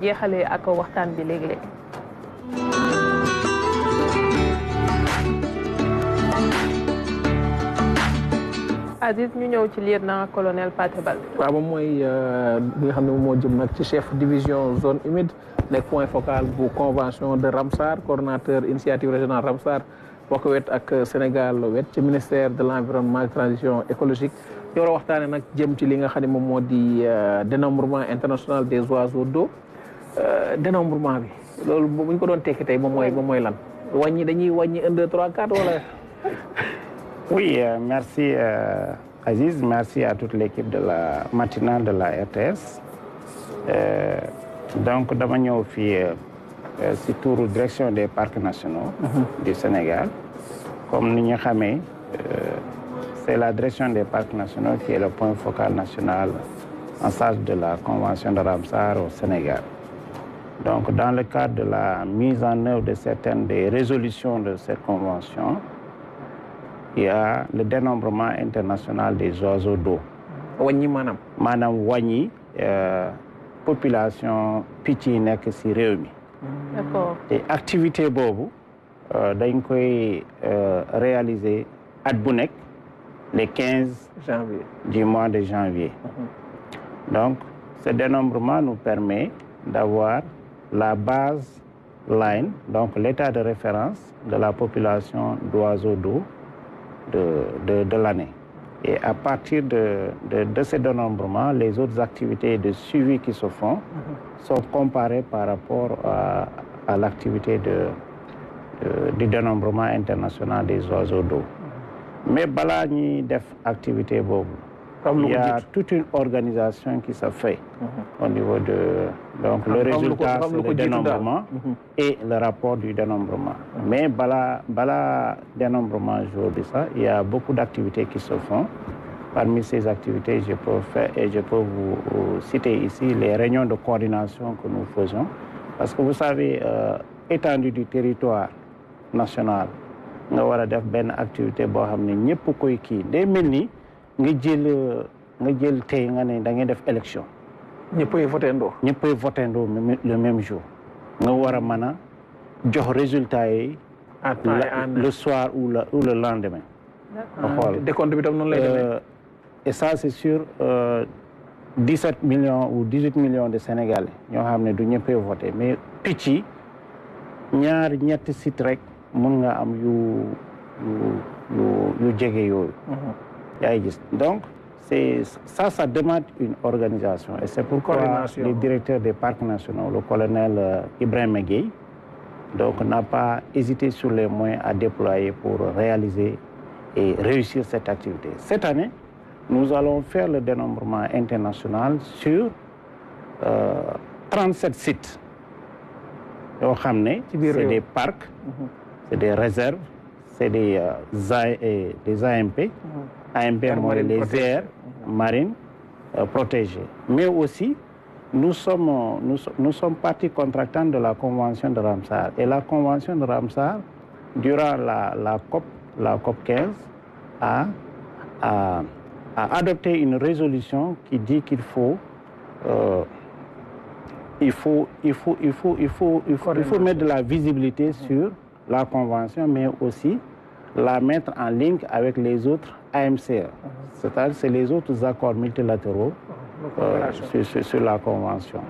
jeexalee ak waxtaan bi léegi-léegi. Aziz ñu ñëw ci lieutenant-colonel Pathé Baldé. waaw moom mooy bi nga xam ne moom moo jëm nag ci chef division zone humide nekk point focal bu convention de Ramsar coordonnateur initiative régionale Ramsar bokk wet ak Sénégal wet ci ministère de l'environnement et transition écologique ñu war a waxtaane nag jëm ci li nga xam ne moom moo di dénombrement international des oiseaux d'eau dénombrement bi loolu bu ñu ko doon tekki tey moom mooy lan wàññi dañuy wàññi 1 2 3 4 wala. Oui, merci Aziz, merci à toute l'équipe de la matinale de la RTS. Donc, dama ñëw fii si turu direction des parcs nationaux du Sénégal. Comme ni ñu xamee, c'est la direction des parcs nationaux qui est le point focal national en charge de la convention de Ramsar au Sénégal. Donc, dans le cadre de la mise en œuvre de certaines des résolutions de cette convention, il y a le dénombrement international des oiseaux d'eau. wàññi maanaam. maanaam wàññi population picc yi nekk ci réew mi. D'accord. te activité boobu dañ koy réaliser at bu nekk les 15 janvier du mois de janvier. Donc ce dénombrement nous permet d'avoir la base line, donc l'état de référence de la population d'oiseaux d'eau de l'année. Et à partir de ce dénombrement, les autres activités de suivi qui se font sont comparées par rapport à l'activité du dénombrement international des oiseaux d'eau. Mais balaa ñuy def activité boobu, il y a toute une organisation qui se fait au niveau de donc le résultat c'est le dénombrement et le rapport du dénombrement. Mais balaa dénombrement jour bi ça, il y a beaucoup d'activités qui se font. Parmi ces activités, je peux vous citer ici les réunions de coordination que nous faisons. Parce que vous savez, étendue du territoire national, nga war a def benn activité boo xam ne ñëpp koy kii day mel ni nga jël tey nga ne da ngay def élection. ñëppay voté ndoo. ñëppay voté ndoo le même jour. nga war a mën a jox résultat yi. le soir ou le lendemain. D'accord. Décompte bi tam noonu lay demee. Et ça c'est sur 17 millions ou 18 millions de Sénégalais ñoo xam ne du ñëppay voté mais picc yi ñaar ñetti site rek mun nga am yu jege yooyu. yaa ngi gis donc ça demande une organisation et c'est pourquoi le directeur des parcs nationaux le colonel Ibrahima Gueye donc n'a pas hésité sur les moyens à déployer pour réaliser et réussir cette activité. Cette année, nous allons faire le dénombrement international sur 37 sites yoo xam ne c'est des parcs, c'est des réserves, c'est des AMP. AMP mooy les aires marines protégées. Mais aussi, nous sommes partie contractante de la convention de Ramsar. Et la convention de Ramsar, durant la COP 15, a adopté une résolution qui dit qu'il faut mettre de la visibilité sur la convention, mais aussi la mettre en ligne avec les autres AMCE. C'est-à-dire c'est les autres accords multilatéraux sur la convention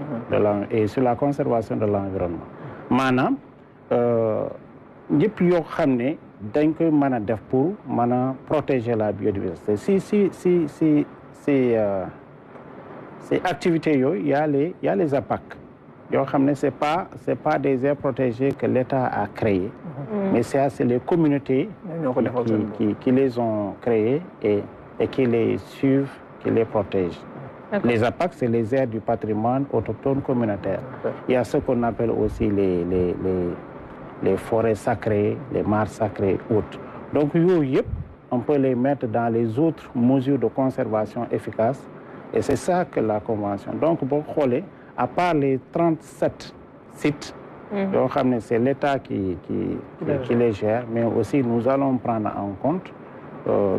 et sur la conservation de l'environnement. Maanaam ñëpp yoo xam ne dañ koy mën a def pour mën a protéger la biodiversité. Ces activités yooyu y a les APAC yoo xam ne c'est pas des aires protégées que l'État a créées, mais c'est les communautés qui les ont créées et qui les suivent, qui les protègent. Les APAC, c'est les aires du patrimoine autochtone communautaire. Il y a ce qu'on appelle aussi les forêts sacrées, les mares sacrées et autres. Donc, on peut les mettre dans les autres mesures de conservation efficaces. Et c'est ça que la Convention. Donc, à part les 37 sites, c'est l'État qui les gère, mais aussi nous allons prendre en compte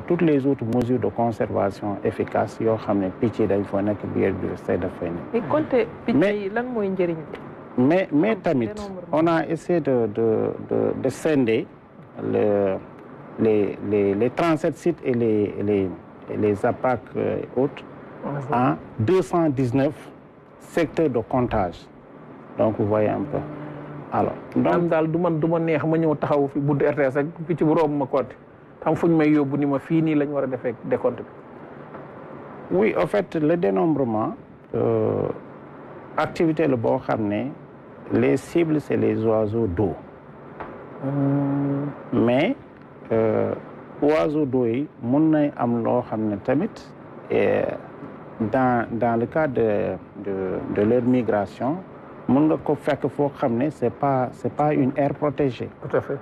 toutes les autres mesures de conservation efficaces yoo xam ne picc yi dañ fa nekk biodiversité dafay nekk. mais compter picc yi lan mooy njëriñ bi. mais tamit on a essayé de scinder les 37 sites et les APAC et autres en 219 secteurs de comptage. Donc vous voyez un peu. Alors donc daal du ma neex ma ñëw taxaw fi buddu RTS rek picc bu romb ma compte xam fuñ may yóbbu ni ma fii nii lañ war a defee décompte bi. Oui, en fait le dénombrement activité la boo xam ne les cibles c'est les oiseaux d'eau. Mais oiseaux d'eau yi mun na am loo xam ne tamit dans le cadre de leur migration mun nga ko fekk foo xam ne c'est pas une aire protégée. Tout à fait.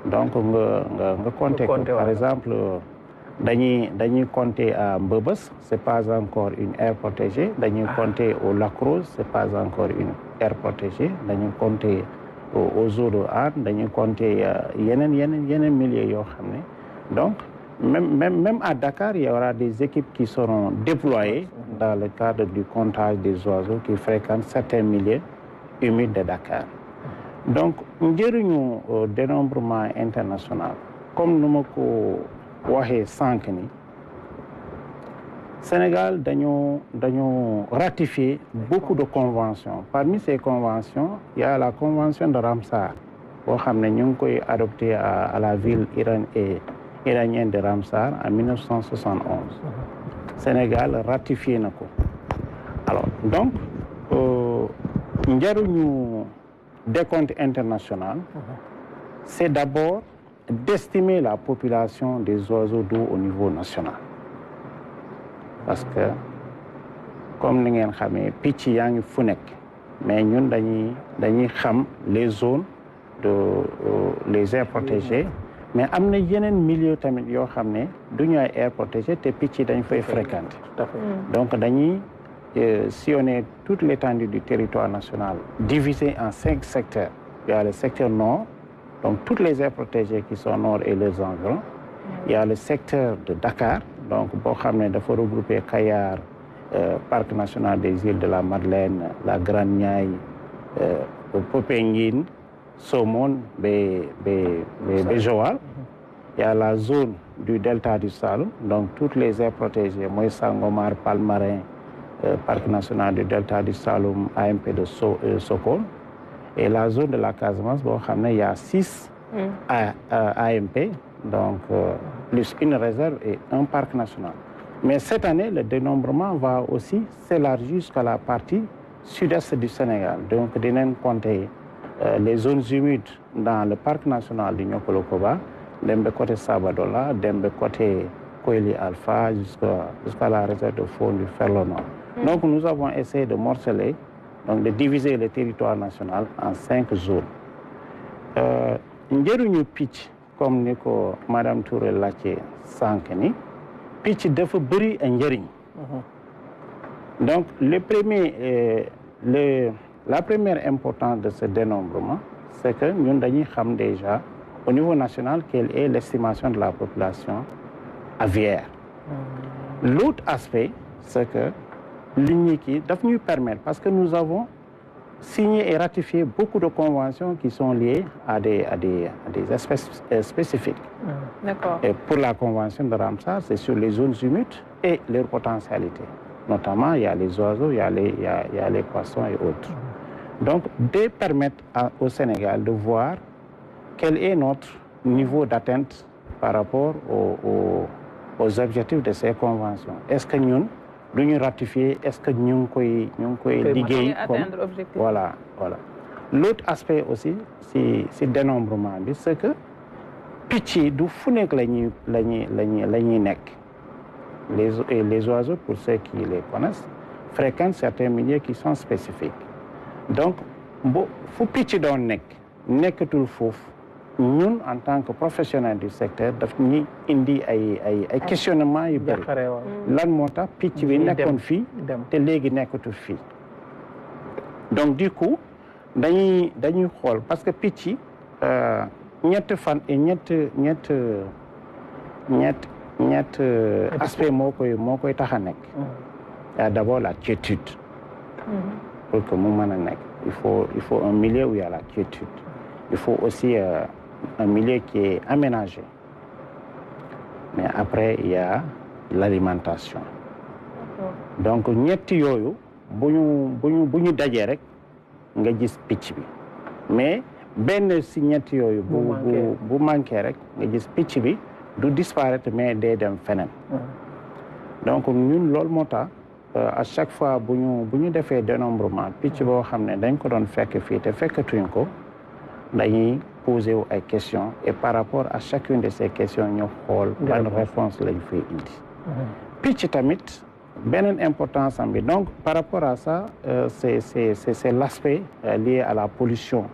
Donc nga compter ko par exemple dañuy compter à Mbëbës c'est pas encore une aire protégée. Dañuy compter au Lac Rose c'est pas encore une aire protégée. Dañuy compter aux eaux de Hann dañuy compter yeneen milliers yoo xam ne donc même à Dakar il y aura des équipes qui seront déployées dans le cadre du comptage des oiseaux qui fréquentent certains milieux humides de Dakar. Donc njëriñu dénombrement international comme nu ma ko waxee sànq ni Sénégal dañoo ratifier beaucoup de conventions. Parmi ces conventions il y a la convention de Ramsar boo xam ne ñu ngi koy adopté à la ville iranienne de Ramsar en 1971. Sénégal ratifié na ko. Alors donc njëriñu décompte international c'est d'abord d'estimer la population des oiseaux d'eau au niveau national. Parce que comme ni ngeen xamee picc yaa ngi fu nekk mais ñun dañuy xam les zones de les aires protégées mais am na yeneen milieu tamit yoo xam ne du ñu ay aires protégées te picc yi dañ fay fréquenter. Donc dañuy sillonner toute l'étendue du territoire national divisé en 5 secteurs. Il y a le secteur nord, donc toutes les aires protégées qui sont nord et leurs environs. Il y a le secteur de Dakar, donc boo xam ne dafa regrouper Kayar, Parc national des îles de la Madeleine, la Grande Niayes, Popenguine, Somone ba Joal. Il y a la zone du delta du Saloum, donc toutes les aires protégées mooy Sangomar, Palmarin, Parc national du delta du Saloum, AMP de Sokone. Et la zone de la Casamance boo xam ne il y a 6 AMP, donc plus une réserve et un parc national. Mais cette année, le dénombrement va aussi s'élargir jusqu'à la partie sud-est du Sénégal. Donc dinañ compter les zones humides dans le parc national du Niokolo-Koba, dem ba côté Sabadola, dem ba côté Koili Alpha jusqu'à la réserve de faune du Ferlo Nord. Donc nous avons essayé de morceler, donc de diviser le territoire national en 5 zones. Njëriñu picc comme ni ko Madame Touré laajte sànq ni picc dafa bëri ay njëriñ. Donc la première importance de ce dénombrement c'est que ñun dañuy xam déjà au niveau national quelle est l'estimation de la population aviaire. L'autre aspect c'est que li ki daf ñuy permettre parce que nous avons signé et ratifié beaucoup de conventions qui sont liées à des espèces spécifiques. D'accord. Et pour la convention de Ramsar, c'est sur les zones humides et leurs potentialités. Notamment, il y a les oiseaux, il y a les poissons et autres. Donc, de permettre au Sénégal de voir quel est notre niveau d'atteinte par rapport aux objectifs de ces conventions. Est-ce que nous lu ratifier, est-ce que ñu ngi koy liggéey comme voilà. L'autre aspect aussi si dénombrement bi c'est que picc yi du fu nekk la ñuy nekk. Les oiseaux, pour ceux qui les connaissent, fréquentent certains milieux qui sont spécifiques. Donc fu picc doon nekkatul foofu ñun en tant que professionnel du secteur daf ñuy indi ay questionnement yu bëri lan moo tax picc bi nekkoon fii te léegi nekkatul fii. Donc du coup dañuy xool parce que picc yi ñett ñett aspect moo koy tax a nekk. Il y a d'abord la quiétude. Pour que mu mën a nekk il faut un milieu où il y a la quiétude. Il faut aussi un milieu qui est aménagé. Mais après il y a l'alimentation. Donc ñetti yooyu bu ñu dajee rek nga gis picc bi mais benn si ñetti yooyu bu manqué rek nga gis picc bi du disparaître mais day dem feneen. Donc ñun loolu moo tax à chaque fois bu ñu defee dénombrement picc boo xam ne dañ ko doon fekk fii te fekkatuñ ko dañuy poser wu ay questions et par rapport à chacune de ces questions ñu xool ban réponse lañ fay indi. Picc tamit beneen importance am bi donc par rapport à ça c'est l'aspect lié à la pollution.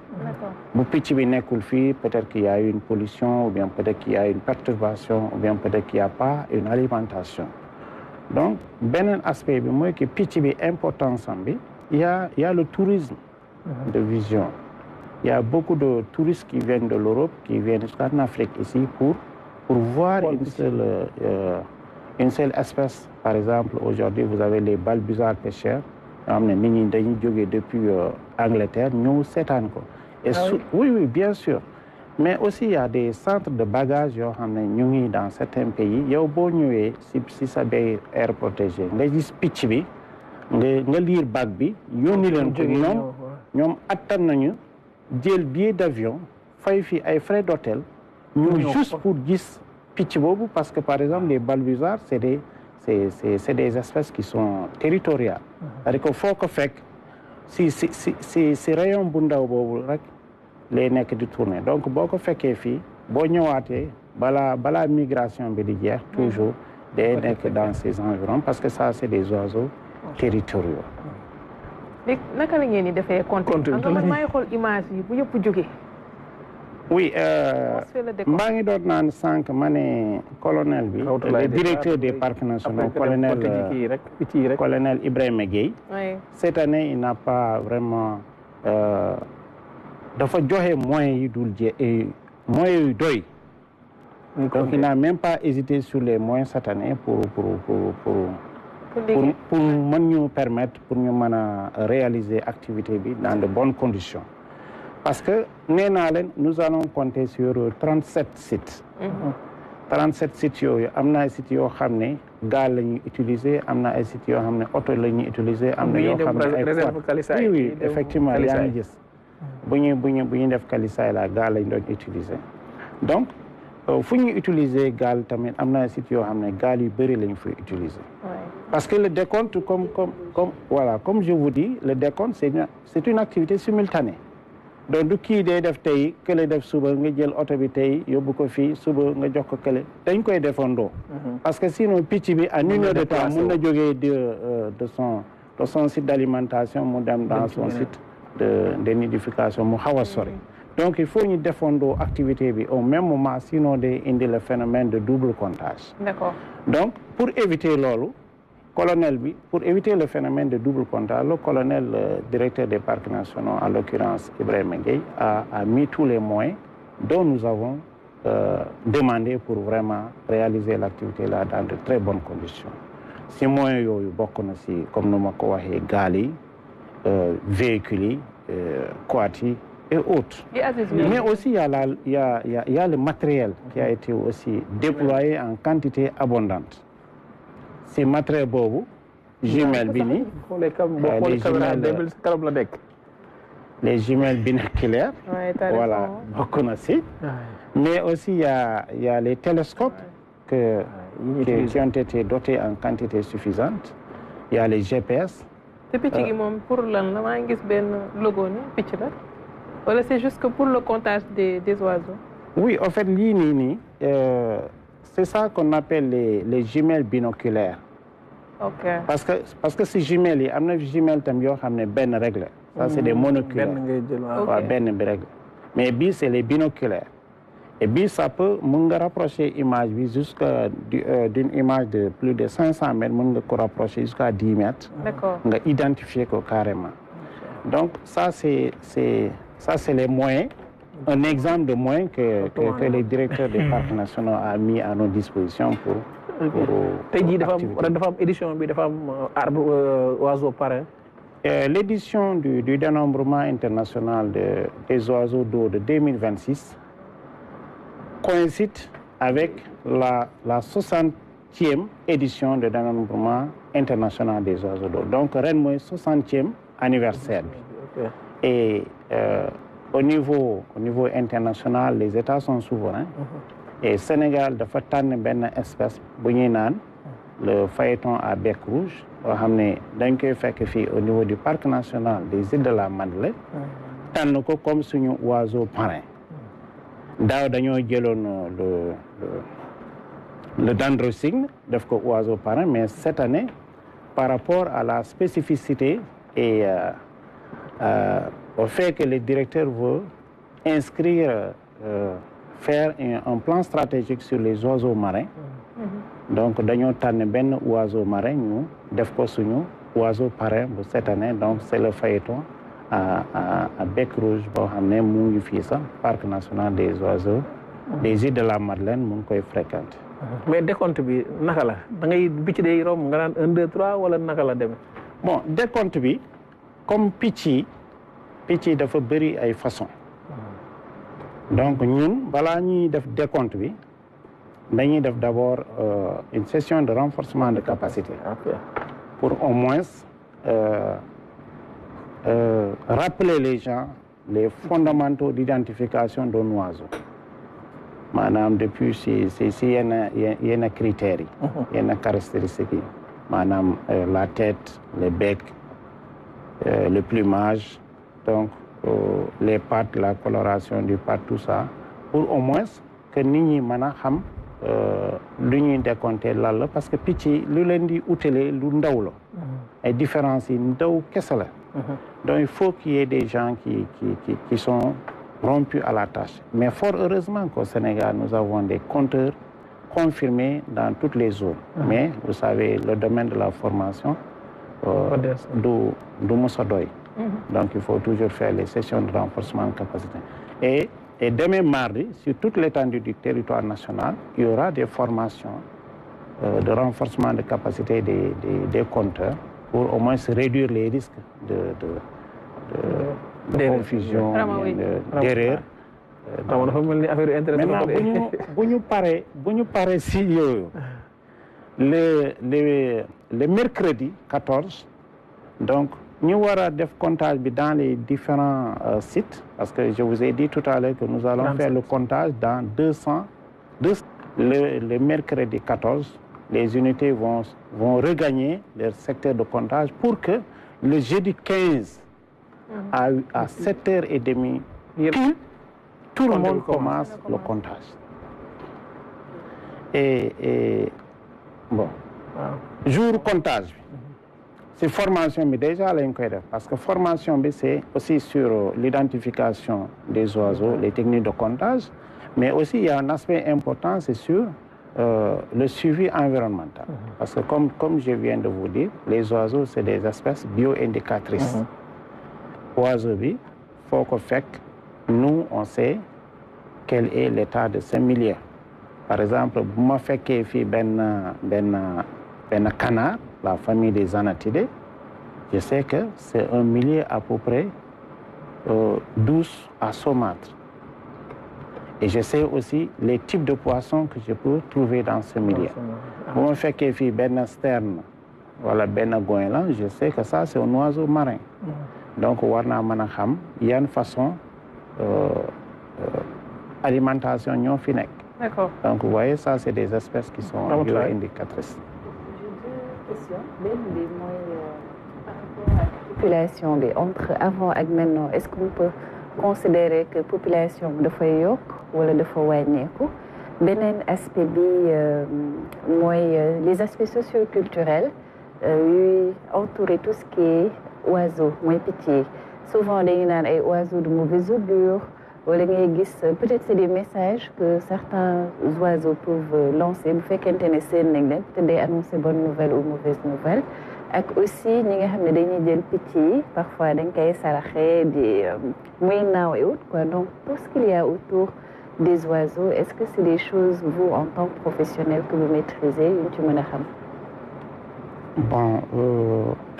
Bu picc bi nekkul fii peut-être qu'il y a une pollution ou bien peut-être qu'il y a une perturbation ou bien peut-être qu'il y a pas une alimentation. Donc beneen aspect bi mooy que picc bi importance am bi il y a le tourisme de vision. Il y a beaucoup de touristes qui viennent de l'Europe, qui viennent jusqu'en Afrique ici pour voir une seule espèce. Par exemple, aujourd'hui, vous avez les balbuzards pêcheurs. Nit ñi dañuy jógee depuis Angleterre ñëw seetaan ko. Et oui, bien sûr. Mais aussi il y a des centres de bagages yoo xam ne ñu ngi dans certains pays. Yow boo ñëwee si sa bay air protégé nga gis picc bi nga liir bag bi yónni leen ko ñoom attan nañu jël billet d'avion fay fi ay frais d'hôtel ñu juste pour gis picc boobu parce que par exemple les balbuzards c'est des espèces qui sont territoriales. C'est-à-dire que faut ko fekk si rayon bu ndaw boobu rek lay nekk di tourner donc boo ko fekkee fii boo ñëwaatee balaa migration bi di jeex toujours day nekk dans ces environs parce que ça c'est des oiseaux territoriaux. léegi naka la ngeen di defee compte nga man maay xool image yi bu yëpp jógee. Oui, maa ngi doon naan sànq ma ne colonel bi le directeur des parcs nationaux colonel Ibrahima Gueye cette année il n'a pas vraiment dafa joxe moyens yi dul moyens yu doy donc il n'a même pas hésité sur les moyens cette année pour mën ñu permettre pour ñu mën a réaliser activité bi dans de bonnes conditions. Parce que nous allons compter sur 37 sites. 37 sites yooyu am na ay sites yoo xam ne gaal la ñuy utiliser am na ay sites yoo xam ne oto la ñuy utiliser am na yoo xam ne ay oui effectivement yaa ngi gis bu ñuy def kalisaay la gaal lañ doon utiliser donc fu ñuy utiliser gaal tamit am na ay sites yoo xam ne gaal yu bëri lañ fay utiliser parce que le décompte comme je vous dis le décompte c'est une activité simultanée. Donc du kii day def tey kële def suba nga jël oto bi tey yóbbu ko fii suba nga jox ko kële dañ koy defandoo. Parce que sinon picc bi en une heure de temps mun na jógee de son site d'alimentation mu dem dans son site de nidification mu xaw a sori. Donc il faut ñu defandoo activité bi au même moment sinon day indi le phénomène de double comptage. D'accord. Donc pour éviter loolu colonel bi pour éviter le phénomène de double comptage le colonel directeur des parcs nationaux en l'occurrence Ibrahima Gueye a mis tous les moyens dont nous avons demandé pour vraiment réaliser l'activité là dans de très bonnes conditions. Ces moyens yooyu bokk na si comme nu ma ko waxee gaal yi véhicules yi quad yi et autres. Mais aussi il y a le matériel qui a été aussi déployé en quantité abondante. C'est matériel boobu jumelle bi ni les jumelles binoculaires voilà bokk na si mais aussi il y a les télescopes qui ont été dotés en quantité suffisante il y a les GPS. te picc gi moom pour lan la maa ngi gis benn logo ni picc la wala c'est juste que pour le comptage des oiseaux. Oui en fait lii nii c'est ça qu'on appelle les jumelles binoculaires. Ok. Parce que ces jumelles yi am na jumelles tam yoo xam ne benn règle. Ça c'est des monoculaires. waaw benn bi règle. Mais bii c'est les binoculaires. Et bii ça peut mun nga rapprocher image bi jusqu'à d'une image de plus de 500 mètres mun nga ko rapprocher jusqu'à 10 mètres. D'accord. Nga identifier ko carrément. Donc ça c'est les moyens un exemple de moyens que les directeurs des parcs nationaux a mis à nos dispositions pour tey jii dafa am édition bi dafa am arbre oiseau parrain. L'édition du dénombrement international des oiseaux d'eau de 2026 coïncide avec la 60e édition du dénombrement international des oiseaux d'eau. Donc, ren mooy 60e anniversaire bi. Et au niveau international, les États sont souverains. Et Sénégal dafa tànn benn espèce bu ñuy naan le phaéton à bec rouge boo xam ne dañ koy fekk fii au niveau du parc national des îles de la Madeleine tànn ko comme suñu oiseau parrain. daaw dañoo jëloon le dendrocygne def ko oiseau parrain, mais cette année par rapport à la spécificité et au fait que le directeur veut inscrire faire un plan stratégique sur les oiseaux marins. Donc dañoo tànn benn oiseau marin ñu def ko suñu oiseau parrain bu cette année. Donc c'est le phaéton à bec rouge boo xam ne mu ngi fii sax parc national des oiseaux des îles de la Madeleine mu ngi koy fréquenter. Mais décompte bi naka la da ngay picc day romb nga naan 1 2 3 wala naka la demee. Bon décompte bi comme picc yi dafa bëri ay façon. Donc ñun balaa ñuy def décompte bi dañuy def d'abord une session de renforcement de capacité. Pour au moins rappeler les gens les fondamentaux d'identification d'un oiseau. Maanaam depuis si yenn critères yi. yenn caractéristiques yi. Maanaam la tête, le bec, le plumage, donc les pattes, la coloration du pattes, tout ça, pour au moins que nit ñi mën a xam lu ñuy décompter lan la parce que picc yi lu leen di utile lu ndaw la. ay différences yi ndaw kese la. Donc il faut qu'il y ait des gens qui sont rompus à la tâche. Mais fort heureusement qu'au Sénégal, nous avons des compteurs confirmés dans toutes les zones. Mais vous savez, le domaine de la formation du mos a doy. Donc il faut toujours faire les sessions de renforcement de capacité. Et demain mardi, sur toute l'étendue du territoire national, il y aura des formations de renforcement de capacité des compteurs pour au moins réduire les risques de confusion, d'erreur. Maintenant, bu ñu paree si yooyu le mercredi 14, donc ñu war a def comptage bi dans les différents sites, parce que je vous ai dit tout à l'heure que nous allons faire le comptage dans 200. Le mercredi 14, les unités vont regagner leur secteur de comptage pour que le jeudi 15 à 7h30 tout le monde commence le comptage. Et bon, jour comptage c'est formation mais déjà lañ koy def parce que formation bi c'est aussi sur l'identification des oiseaux, les techniques de comptage, mais aussi il y a un aspect important, c'est sur le suivi environnemental. Parce que comme je viens de vous dire, les oiseaux c'est des espèces bio-indicatrices. Oiseau bi faut ko fekk nous on sait quel est l'état de ce milieu. Par exemple, bu ma fekkee fii benn canard, la famille des Anatidés, je sais que c'est un milieu à peu près douce à saumâtre. Et je sais aussi les types de poissons que je peux trouver dans ce milieu. Bu ma fekkee fii benn sterne wala benn goéland, je sais que ça c'est un oiseau marin. Donc war naa mën a xam yan façon alimentation ñoo fi nekk. D'accord. Donc vous voyez, ça c'est des espèces qui sont bio-indicatrices. J'ai deux questions. Benn bi mooy par rapport à la population bi entre avant ak maintenant, est-ce qu'on peut considérer que population bi dafay yokk wala dafa wàññeeku? Beneen aspect bi mooy les aspects socio-culturels yuy entourer tout ce qui est oiseaux, mooy picc yi. Souvent dañuy naan ay oiseaux de mauvaise augure wala ngay gis peut-être c'est des messages que certains oiseaux peuvent lancer bu fekkente ne seen nañ leen peut-être day annoncer bonne nouvelle ou mauvaise nouvelle. ak aussi ñi nga xam ne dañuy jël picc yi parfois dañ koy saraxee di muy naaw et autres quoi donc tout ce qu'il y a autour des oiseaux est-ce que c'est des choses vous en tant que professionnel que vous maîtrisez yu ci mën a xam. Bon,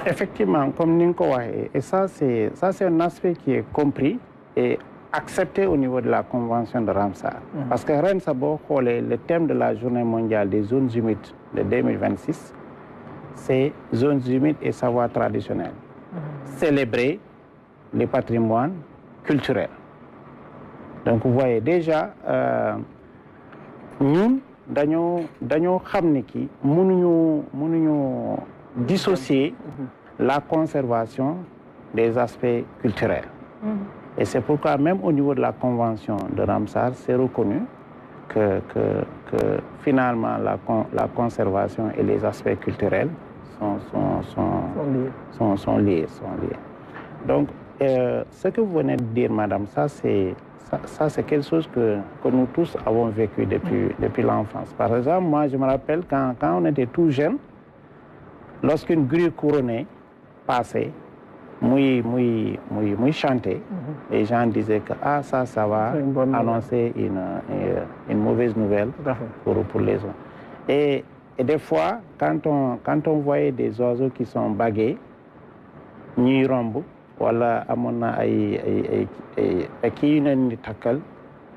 effectivement, comme ni nga ko waxee, et ça c'est un aspect qui est compris et accepté au niveau de la convention de Ramsar. Parce que ren sa boo xoolee le thème de la journée mondiale des zones humides de 2026 c'est zones humides et savoir traditionnel. Célébrer les patrimoines culturels. Donc vous voyez déjà ñun dañoo xam ni ki mënuñu dissocier la conservation des aspects culturels. Et c'est pourquoi même au niveau de la convention de Ramsar, c'est reconnu que finalement la conservation et les aspects culturels sont liés. Donc, ce que vous venez de dire, madame, ça c'est quelque chose que nous tous avons vécu depuis l'enfance. Par exemple, moi, je me rappelle quand on était tout jeune, lorsqu'une grue couronnée passait, muy chanté, les gens disaient que ça va annoncer une mauvaise nouvelle pour les autres. Et des fois, quand on voyait des oiseaux qui sont bagués, ñuy romb wala amoon na ay kii yu ne ni takkal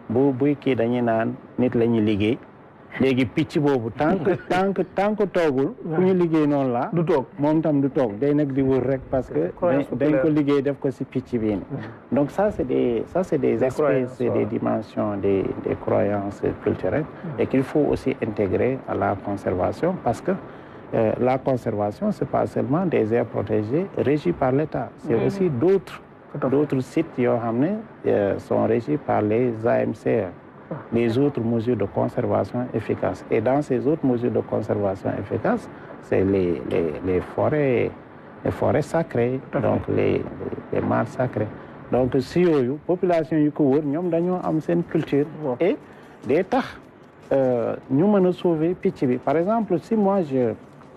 buy kii dañuy naan nit la ñuy liggéey léegi picc boobu tant que toogul ku ñu liggéey noonu la du toog moom tam du toog day nekk di wër rek parce que dañ ko liggéey def ko si picc bii ni donc ça c'est des aspects, c'est des dimensions des croyances culturelles et qu'il faut aussi intégrer à la conservation parce que la conservation c'est pas seulement des aires protégées régies par l'État, c'est aussi d'autres sites yoo xam ne sont régis par les AMCR, les autres mesures de conservation efficaces. Et dans ces autres mesures de conservation efficaces, c'est les forêts sacrées, donc les mares sacrées. Donc si yooyu population yu ko wër ñoom dañoo am seen culture et day tax ñu mën a sauver picc bi. Par exemple, si moi je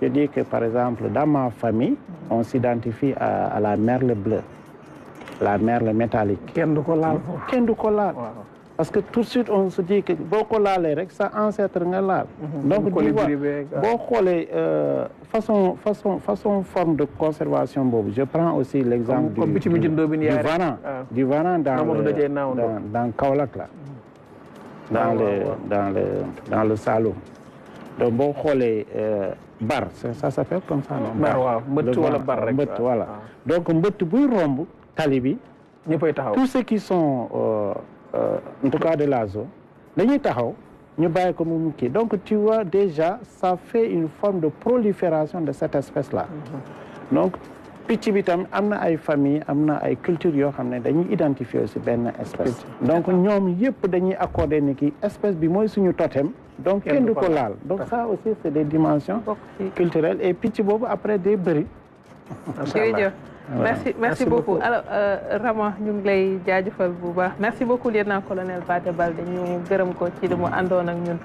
dis que par exemple dans ma famille on s'identifie à la merle bleue, la merle métallique. Kenn du ko laal. Parce que tout de suite on se dit que boo ko laalee rek sa ancêtre nga laal. Donc boo xoolee façon forme de conservation boobu. Je prends aussi l'exemple du varan dans Kaolack là. Dans le Saloum. Donc boo xoolee bar ça s'appelle comme ça non. bar waaw mbëtt wala bar rek mbëtt voilà. Donc mbëtt buy romb tali bi ñëppay taxaw. Tous ceux qui sont en tout cas de la zone dañuy taxaw ñu bàyyi ko mu kii donc tu vois déjà ça fait une forme de prolifération de cette espèce là. Donc picc bi tam am na ay famille am na ay culture yoo xam ne dañuy identifier aussi benn espèce. Donc ñoom yëpp dañuy accorder ni ki espèce bi mooy suñu totem. Donc kenn du ko laal. Donc ça aussi c'est des dimensions culturelles et picc boobu après day bëri. Merci beaucoup. Alors Rama ñu ngi lay jaajëfal bu baax. Merci beaucoup lieutenant-colonel Pathé Baldé ñu gërëm ko ci li mu àndoon ak ñun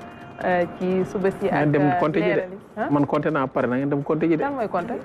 ci suba si ak dem compter ji de man compter naa pare na ngeen dem compter ji de. Kan mooy compter